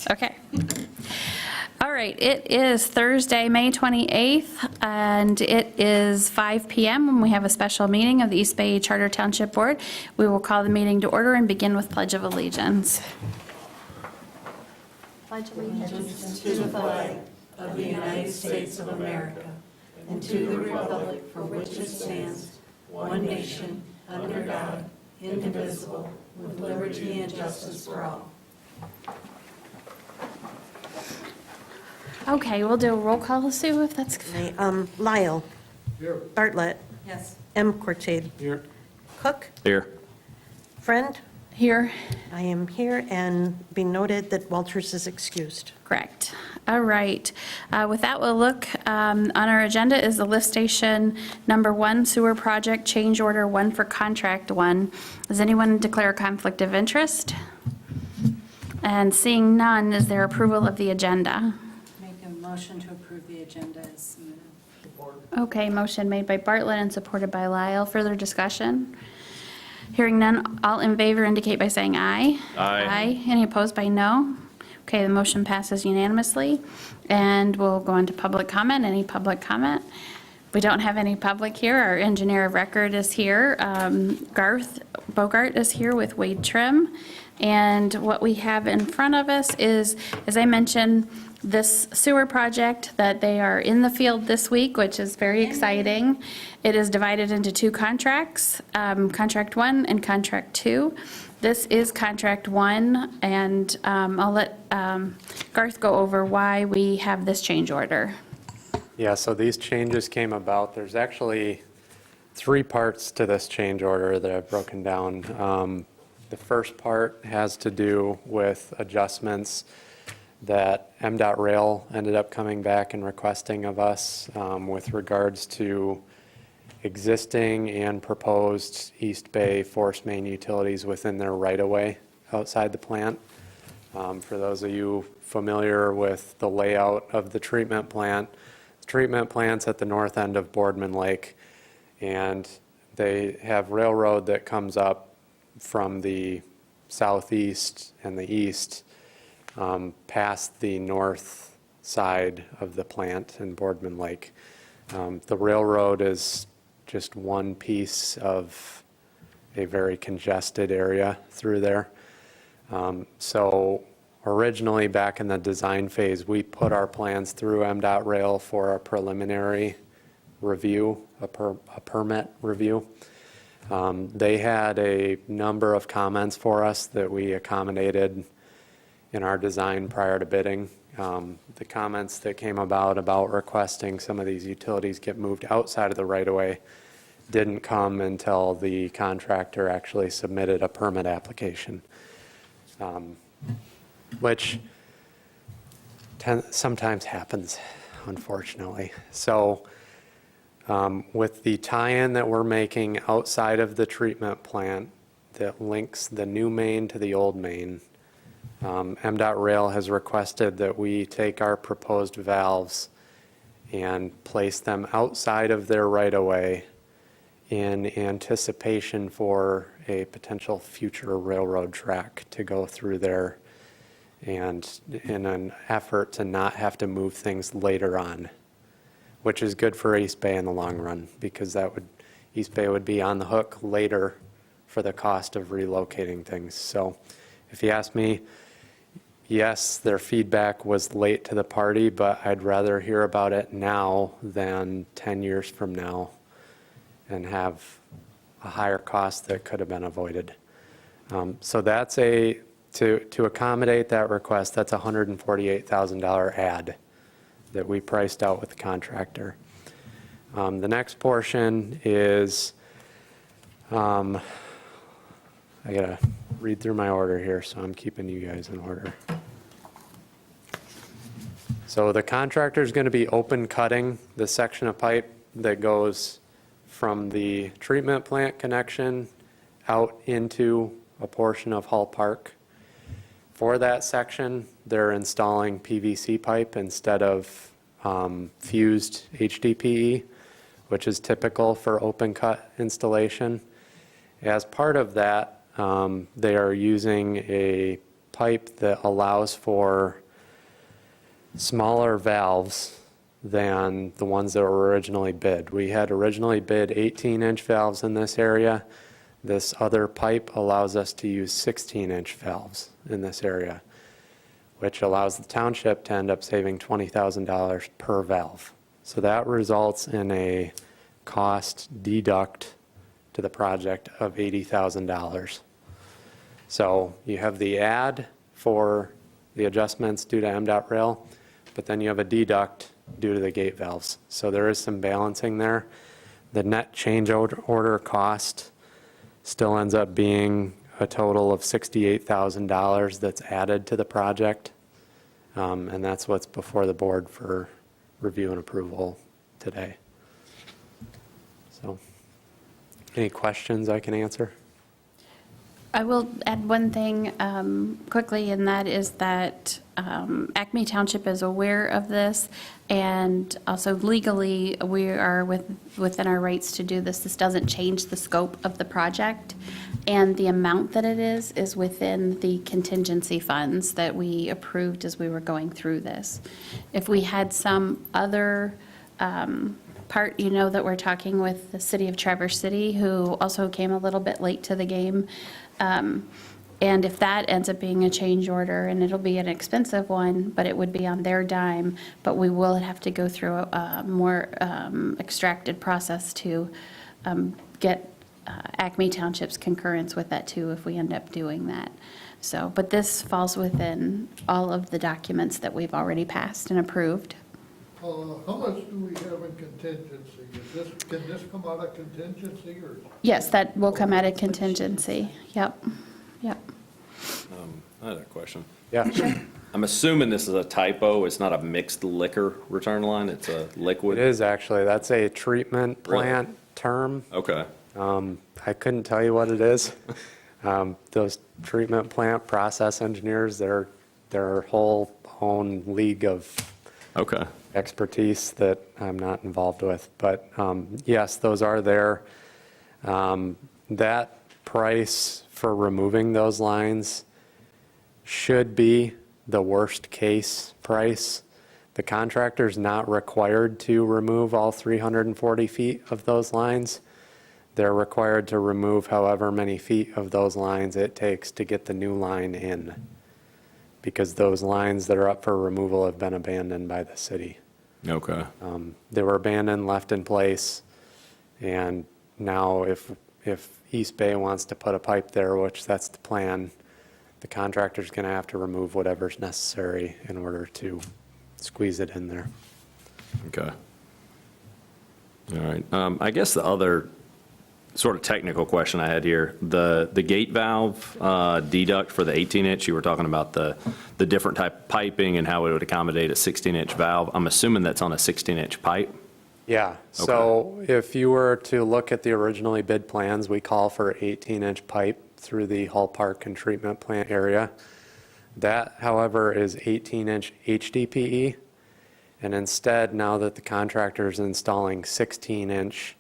Okay. All right, it is Thursday, May 28th, and it is 5 PM when we have a special meeting of the East Bay Charter Township Board. We will call the meeting to order and begin with Pledge of Allegiance. Pledge of Allegiance To the flag of the United States of America and to the republic for which it stands, one nation, under God, indivisible, with liberty and justice for all. Okay, we'll do a roll call, Sue, if that's. Lyle. Here. Bartlett. Yes. M. Cortade. Here. Cook. Here. Friend. Here. I am here, and be noted that Walters is excused. Correct. All right. With that, we'll look on our agenda is the lift station number 1 sewer project change order 1 for contract 1. Does anyone declare a conflict of interest? And seeing none, is there approval of the agenda? Make a motion to approve the agenda as submitted. Okay, motion made by Bartlett and supported by Lyle. Further discussion? Hearing none, all in favor indicate by saying aye. Aye. Any opposed by no? Okay, the motion passes unanimously. And we'll go into public comment. Any public comment? We don't have any public here. Our engineer of record is here. Garth Bogart is here with Wade Trim. And what we have in front of us is, as I mentioned, this sewer project that they are in the field this week, which is very exciting. It is divided into 2 contracts, contract 1 and contract 2. This is contract 1, and I'll let Garth go over why we have this change order. Yeah, so these changes came about. There's actually 3 parts to this change order that I've broken down. The first part has to do with adjustments that MDOT Rail ended up coming back and requesting of us with regards to existing and proposed East Bay force main utilities within their right-of-way outside the plant. For those of you familiar with the layout of the treatment plant's at the north end of Boardman Lake, and they have railroad that comes up from the southeast and the east past the north side of the plant in Boardman Lake. The railroad is just one piece of a very congested area through there. So originally, back in the design phase, we put our plans through MDOT Rail for a preliminary review, a permit review. They had a number of comments for us that we accommodated in our design prior to bidding. The comments that came about requesting some of these utilities get moved outside of the right-of-way didn't come until the contractor actually submitted a permit application, which sometimes happens, unfortunately. So with the tie-in that we're making outside of the treatment plant that links the new main to the old main, MDOT Rail has requested that we take our proposed valves and place them outside of their right-of-way in anticipation for a potential future railroad track to go through there, and in an effort to not have to move things later on, which is good for East Bay in the long run, because East Bay would be on the hook later for the cost of relocating things. So if you ask me, yes, their feedback was late to the party, but I'd rather hear about it now than 10 years from now and have a higher cost that could have been avoided. So that's to accommodate that request, that's a $148,000 add that we priced out with the contractor. The next portion is, I gotta read through my order here, so I'm keeping you guys in order. So the contractor is going to be open cutting the section of pipe that goes from the treatment plant connection out into a portion of Hall Park. For that section, they're installing PVC pipe instead of fused HDPE, which is typical for open cut installation. As part of that, they are using a pipe that allows for smaller valves than the ones that were originally bid. We had originally bid 18-inch valves in this area. This other pipe allows us to use 16-inch valves in this area, which allows the township to end up saving $20,000 per valve. So that results in a cost deduct to the project of $80,000. So you have the add for the adjustments due to MDOT rail, but then you have a deduct due to the gate valves. So there is some balancing there. The net change order cost still ends up being a total of $68,000 that's added to the project. And that's what's before the board for review and approval today. So, any questions I can answer? I will add one thing quickly, and that is that Acme Township is aware of this, and also legally, we are within our rights to do this. This doesn't change the scope of the project, and the amount that it is within the contingency funds that we approved as we were going through this. If we had some other part, that we're talking with the city of Traverse City, who also came a little bit late to the game. And if that ends up being a change order, and it'll be an expensive one, but it would be on their dime, but we will have to go through a more extracted process to get Acme Township's concurrence with that too, if we end up doing that. So, but this falls within all of the documents that we've already passed and approved. How much do we have in contingency? Can this come out of contingency or? Yes, that will come out of contingency. Yep. I had a question. Yeah. I'm assuming this is a typo. It's not a mixed liquor return line. It's a liquid. It is actually. That's a treatment plant term. Okay. I couldn't tell you what it is. Those treatment plant process engineers, their whole own league of Okay. expertise that I'm not involved with. But yes, those are there. That price for removing those lines should be the worst case price. The contractor's not required to remove all 340 feet of those lines. They're required to remove however many feet of those lines it takes to get the new line in, because those lines that are up for removal have been abandoned by the city. Okay. They were abandoned, left in place, and now if East Bay wants to put a pipe there, which that's the plan, the contractor's going to have to remove whatever's necessary in order to squeeze it in there. Okay. All right. I guess the other sort of technical question I had here, the gate valve deduct for the 18-inch, you were talking about the different type of piping and how it would accommodate a 16-inch valve. I'm assuming that's on a 16-inch pipe? Yeah, so if you were to look at the originally bid plans, we call for 18-inch pipe through the Hall Park and Treatment Plant area. That, however, is 18-inch HDPE, and instead, now that the contractor is installing 16-inch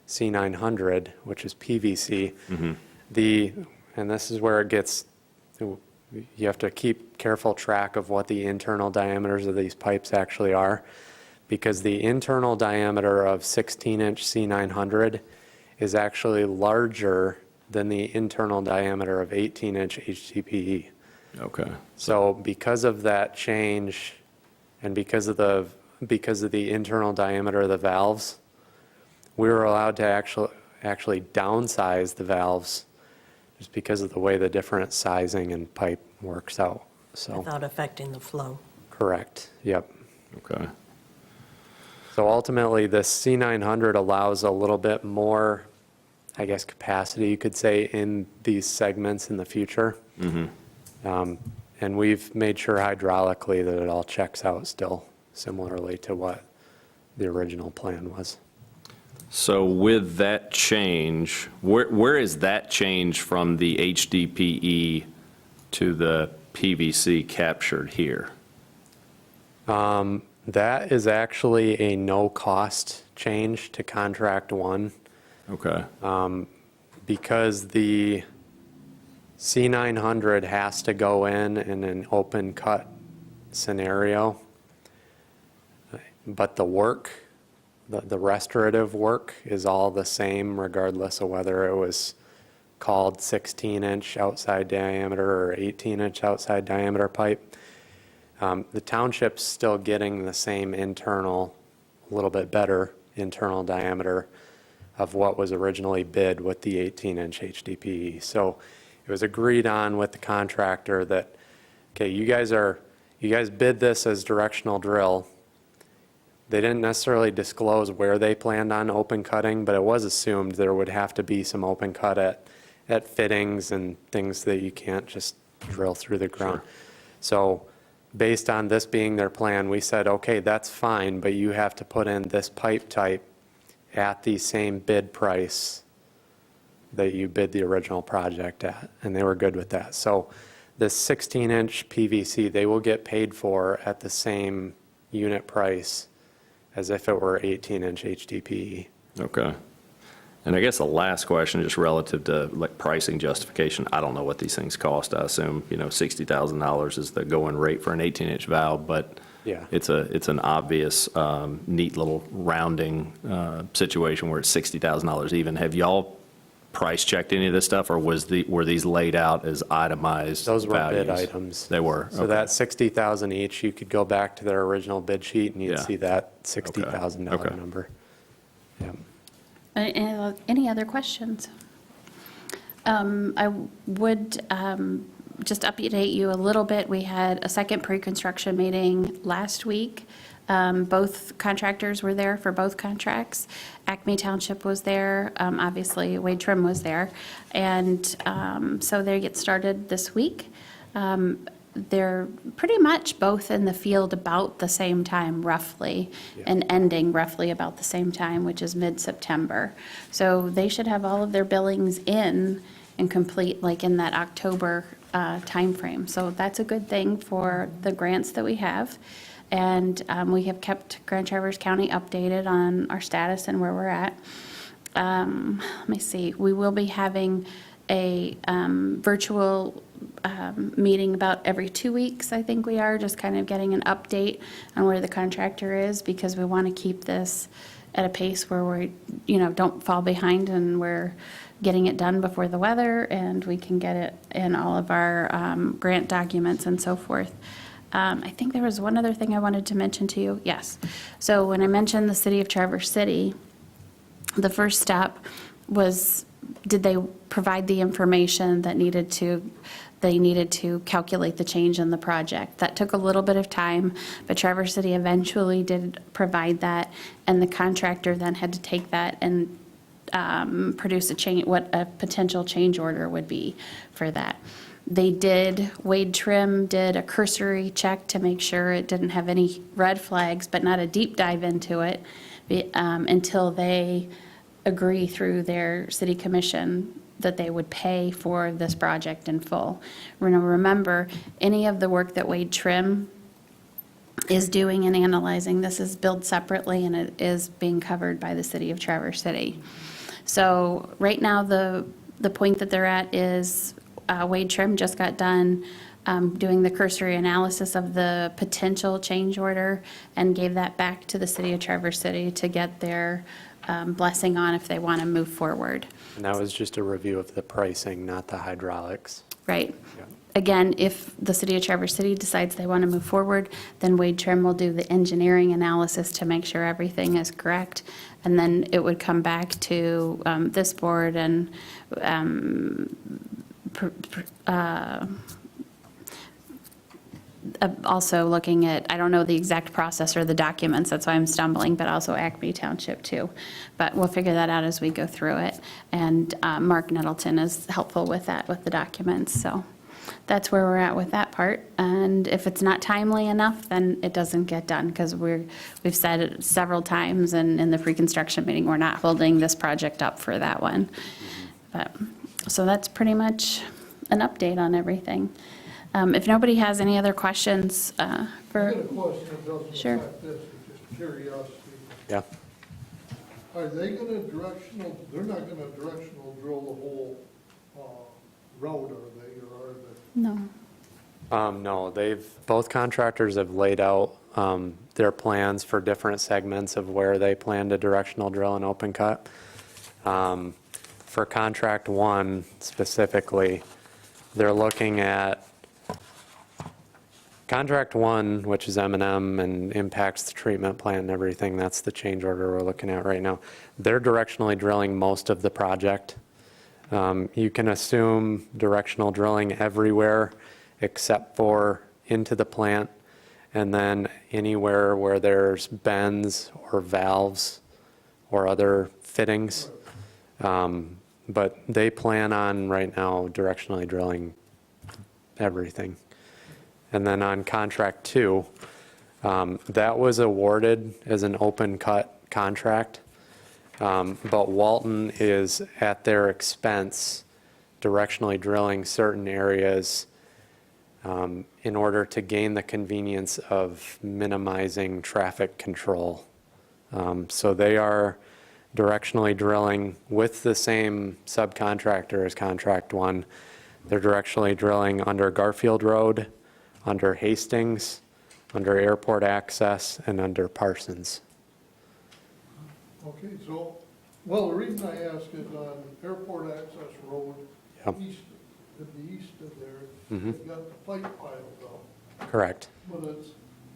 C900, which is PVC, and this is where it gets, you have to keep careful track of what the internal diameters of these pipes actually are, because the internal diameter of 16-inch C900 is actually larger than the internal diameter of 18-inch HDPE. Okay. So because of that change, and because of the internal diameter of the valves, we were allowed to actually downsize the valves just because of the way the different sizing and pipe works out. So Without affecting the flow. correct. Yep. Okay. So ultimately, the C900 allows a little bit more, I guess, capacity, you could say, in these segments in the future. And we've made sure hydraulically that it all checks out still similarly to what the original plan was. So with that change, where is that change from the HDPE to the PVC captured here? That is actually a no-cost change to contract one. Okay. Because the C900 has to go in an open cut scenario, but the work, the restorative work is all the same regardless of whether it was called 16-inch outside diameter or 18-inch outside diameter pipe. The township's still getting the same internal, a little bit better internal diameter of what was originally bid with the 18-inch HDPE. So it was agreed on with the contractor that, okay, you guys bid this as directional drill. They didn't necessarily disclose where they planned on open cutting, but it was assumed there would have to be some open cut at fittings and things that you can't just drill through the ground. So based on this being their plan, we said, okay, that's fine, but you have to put in this pipe type at the same bid price that you bid the original project at, and they were good with that. So this 16-inch PVC, they will get paid for at the same unit price as if it were 18-inch HDPE. Okay. And I guess the last question, just relative to like pricing justification, I don't know what these things cost. I assume, $60,000 is the going rate for an 18-inch valve, but Yeah. it's an obvious, neat little rounding situation where it's $60,000 even. Have y'all price checked any of this stuff, or were these laid out as itemized Those were bid values? items. They were. So Okay. that 60,000 each, you could go back to their original bid sheet and you'd Yeah. see that $60,000 Okay. number. Yeah. Any other questions? I would just update you a little bit. We had a second pre-construction meeting last week. Both contractors were there for both contracts. Acme Township was there. Obviously, Wade Trim was there. And so they get started this week. They're pretty much both in the field about the same time, roughly, and ending roughly about the same time, which is mid-September. So they should have all of their billings in and complete, like in that October timeframe. So that's a good thing for the grants that we have. And we have kept Grand Traverse County updated on our status and where we're at. Let me see, we will be having a virtual meeting about every 2 weeks, I think we are, just kind of getting an update on where the contractor is, because we want to keep this at a pace where we, don't fall behind and we're getting it done before the weather and we can get it in all of our grant documents and so forth. I think there was one other thing I wanted to mention to you. Yes. So when I mentioned the city of Traverse City, the first step was, did they provide the information that they needed to calculate the change in the project? That took a little bit of time, but Traverse City eventually did provide that, and the contractor then had to take that and produce what a potential change order would be for that. Wade Trim did a cursory check to make sure it didn't have any red flags, but not a deep dive into it until they agree through their city commission that they would pay for this project in full. Remember, any of the work that Wade Trim is doing and analyzing, this is billed separately and it is being covered by the city of Traverse City. So right now, the point that they're at is Wade Trim just got done doing the cursory analysis of the potential change order and gave that back to the city of Traverse City to get their blessing on if they want to move forward. And that was just a review of the pricing, not the hydraulics. Right. Yeah. Again, if the city of Traverse City decides they want to move forward, then Wade Trim will do the engineering analysis to make sure everything is correct. And then it would come back to this board and also looking at, I don't know the exact process or the documents, that's why I'm stumbling, but also Acme Township too. But we'll figure that out as we go through it. And Mark Nettleton is helpful with that, with the documents. So that's where we're at with that part. And if it's not timely enough, then it doesn't get done, because we've said it several times, and in the pre-construction meeting, we're not holding this project up for that one. But, so that's pretty much an update on everything. If nobody has any other questions I for, got a question that doesn't Sure. affect this, it's just curiosity. Yeah. Are they gonna they're not gonna directional drill the whole route, are they, or are they? No. No, both contractors have laid out their plans for different segments of where they plan to directional drill and open cut. For contract one specifically, they're looking at contract one, which is M&M and impacts the treatment plant and everything. That's the change order we're looking at right now. They're directionally drilling most of the project. You can assume directional drilling everywhere except for into the plant, and then anywhere where there's bends or valves or other fittings. But they plan on right now directionally drilling everything. And then on contract two, that was awarded as an open cut contract. But Walton is at their expense directionally drilling certain areas in order to gain the convenience of minimizing traffic control. So they are directionally drilling with the same subcontractor as contract one. They're directionally drilling under Garfield Road, under Hastings, under Airport Access, and under Parsons. Okay, so, well, the reason I ask is on Airport Access Road, Yep. east, to the east of there, Mhm. they've got the pipe piled up. Correct. But it's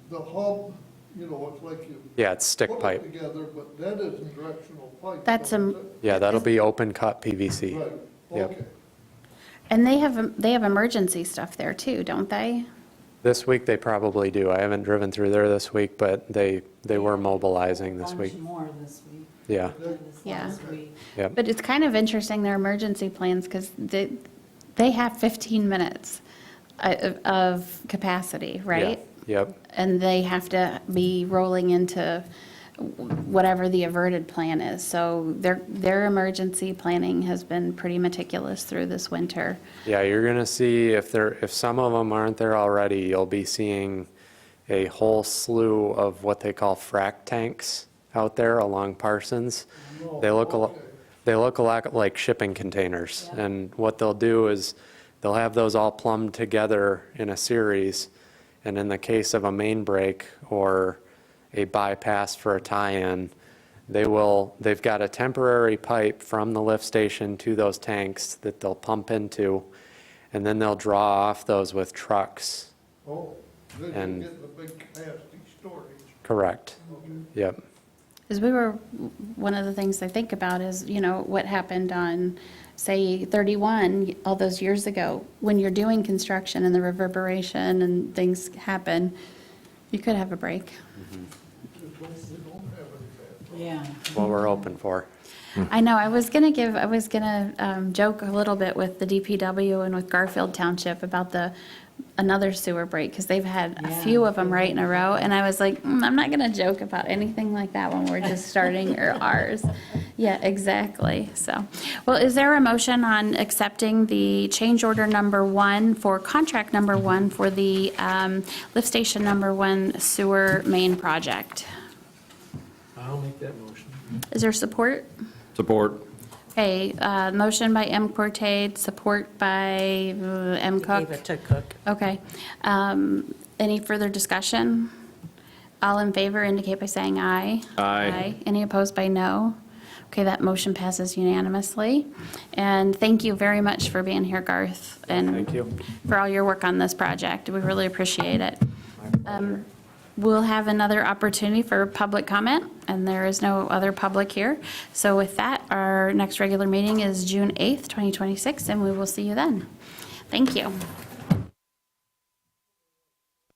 the hub, you know, it's like you Yeah, it's stick put it pipe. together, but that isn't directional pipe. That's is a- it? Yeah, that'll be open cut PVC. Right, Yep. okay. And they have emergency stuff there too, don't they? This week they probably do. I haven't driven through there this week, but they were mobilizing this week. Bunch more this week Yeah, than this Yeah. last week. yep. But it's kind of interesting, their emergency plans, because they have 15 minutes of capacity, right? Yeah, yep. And they have to be rolling into whatever the averted plan is. So their emergency planning has been pretty meticulous through this winter. Yeah, you're gonna see if some of them aren't there already, you'll be seeing a whole slew of what they call frac tanks out there along Parsons. They look a lot like shipping containers. And what they'll do is they'll have those all plumbed together in a series. And in the case of a main break or a bypass for a tie-in, they've got a temporary pipe from the lift station to those tanks that they'll pump into, and then they'll draw off those with trucks. Oh, then And- you get the big capacity storage. Correct. Okay. Yep. Because one of the things I think about is, what happened on, say, 31, all those years ago, when you're doing construction and the reverberation and things happen, you could have a break. We don't have any bad. Yeah. What we're hoping for. I know, I was gonna joke a little bit with the DPW and with Garfield Township about another sewer break, because they've had a few of them right in a row, and I was like, I'm not gonna joke about anything like that when we're just starting ours. Yeah, exactly, so. Well, is there a motion on accepting the change order number 1 for contract number 1 for the lift station number 1 sewer main project? I'll make that motion. Is there support? Support. Okay, motion by M. Cortade, support by M. Cook. Gave it to Cook. Okay. Any further discussion? All in favor indicate by saying aye. Aye. Any opposed by no? Okay, that motion passes unanimously. And thank you very much for being here, Garth. Thank you. And for all your work on this project. We really appreciate it. We'll have another opportunity for public comment, and there is no other public here. So with that, our next regular meeting is June 8th, 2026, and we will see you then. Thank you.